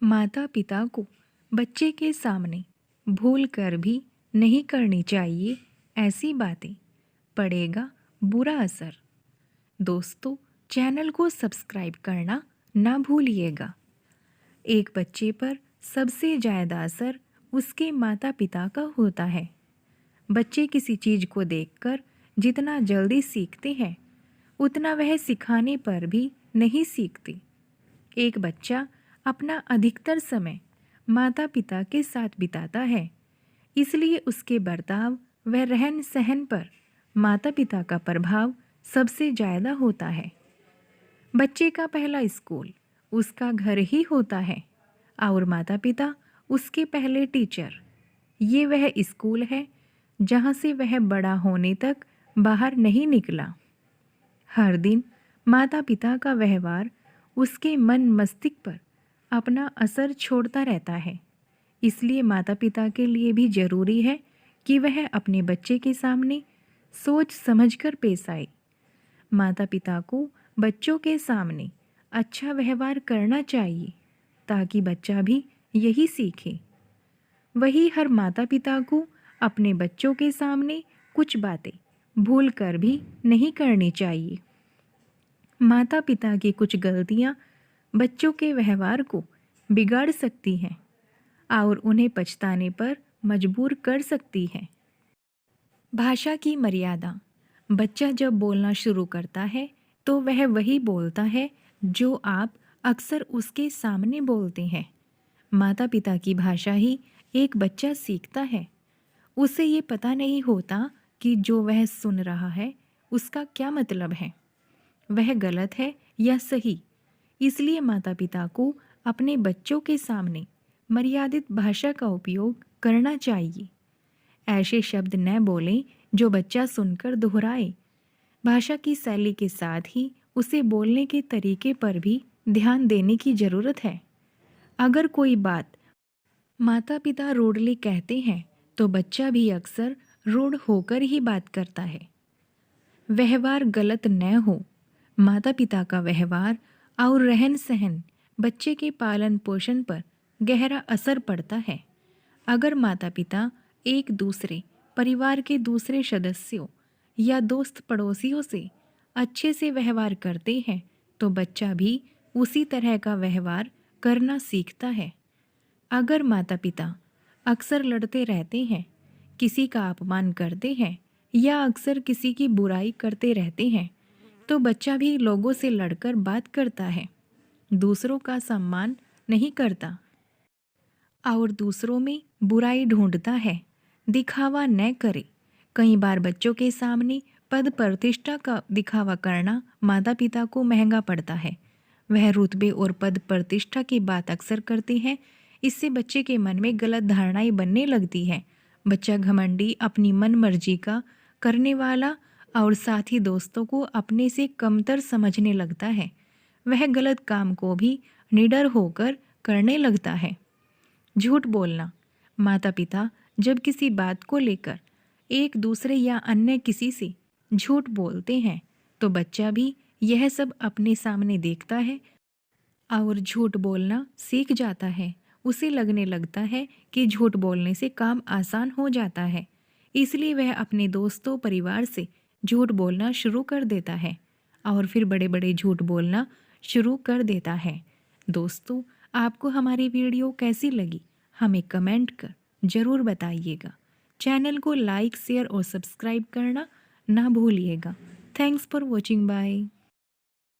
माता पिता को बच्चे के सामने भूल कर भी नहीं करनी चाहिए ऐसी बातें, पड़ेगा बुरा असर। दोस्तों, चैनल को सब्सक्राइब करना ना भूलिएगा। एक बच्चे पर सबसे ज़्यादा असर उसके माता पिता का होता है। बच्चे किसी चीज़ को देखकर जितना जल्दी सीखते हैं, उतना वह सिखाने पर भी नहीं सीखते। एक बच्चा अपना अधिकतर समय माता पिता के साथ बिताता है, इसलिए उसके बर्ताव व रहन सहन पर माता पिता का प्रभाव सबसे ज़्यादा होता है। बच्चे का पहला स्कूल उसका घर ही होता है और माता पिता उसके पहले टीचर। ये वह स्कूल है जहाँ से वह बड़ा होने तक बाहर नहीं निकला। हर दिन माता पिता का व्यवहार उसके मन मस्तिष्क पर अपना असर छोड़ता रहता है। इसलिए माता पिता के लिए भी ज़रूरी है कि वह अपने बच्चे के सामने सोच समझकर पेश आए। माता पिता को बच्चों के सामने अच्छा व्यवहार करना चाहिए ताकि बच्चा भी यही सीखे। वही हर माता पिता को अपने बच्चों के सामने कुछ बातें भूल कर भी नहीं करनी चाहिए। माता पिता की कुछ गलतियाँ बच्चों के व्यवहार को बिगाड़ सकती हैं और उन्हें पछताने पर मजबूर कर सकती हैं। भाषा की मर्यादा। बच्चा जब बोलना शुरू करता है तो वह वही बोलता है जो आप अक्सर उसके सामने बोलते हैं। माता पिता की भाषा ही एक बच्चा सीखता है। उसे ये पता नहीं होता कि जो वह सुन रहा है उसका क्या मतलब है, वह गलत है या सही। इसलिए माता पिता को अपने बच्चों के सामने मर्यादित भाषा का उपयोग करना चाहिए। ऐसे शब्द न बोलें जो बच्चा सुनकर दोहराए। भाषा की शैली के साथ ही उसे बोलने के तरीके पर भी ध्यान देने की ज़रूरत है। अगर कोई बात माता पिता रूडली कहते हैं तो बच्चा भी अक्सर रूड होकर ही बात करता है। व्यवहार गलत न हो। माता पिता का व्यवहार और रहन सहन बच्चे के पालन पोषण पर गहरा असर पड़ता है। अगर माता पिता एक दूसरे परिवार के दूसरे सदस्यों या दोस्त पड़ोसियों से अच्छे से व्यवहार करते हैं तो बच्चा भी उसी तरह का व्यवहार करना सीखता है। अगर माता पिता अक्सर लड़ते रहते हैं, किसी का अपमान करते हैं या अक्सर किसी की बुराई करते रहते हैं तो बच्चा भी लोगों से लड़कर बात करता है, दूसरों का सम्मान नहीं करता और दूसरों में बुराई ढूंढता है। दिखावा न करे। कई बार बच्चों के सामने पद प्रतिष्ठा का दिखावा करना माता पिता को महंगा पड़ता है। वह रुतबे और पद प्रतिष्ठा की बात अक्सर करते हैं। इससे बच्चे के मन में गलत धारणाएं बनने लगती है। बच्चा घमंडी, अपनी मन मर्जी का करने वाला और साथी दोस्तों को अपने से कमतर समझने लगता है। वह गलत काम को भी निडर होकर करने लगता है। झूठ बोलना। माता पिता जब किसी बात को लेकर एक दूसरे या अन्य किसी से झूठ बोलते हैं तो बच्चा भी यह सब अपने सामने देखता है और झूठ बोलना सीख जाता है। उसे लगने लगता है कि झूठ बोलने से काम आसान हो जाता है। इसलिए वह अपने दोस्तों परिवार से झूठ बोलना शुरू कर देता है और फिर बड़े बड़े झूठ बोलना शुरू कर देता है। दोस्तों, आपको हमारी वीडियो कैसी लगी हमें कमेंट कर ज़रूर बताइएगा। चैनल को लाइक, शेयर और सब्सक्राइब करना ना भूलिएगा। Thanks for watching. बाय।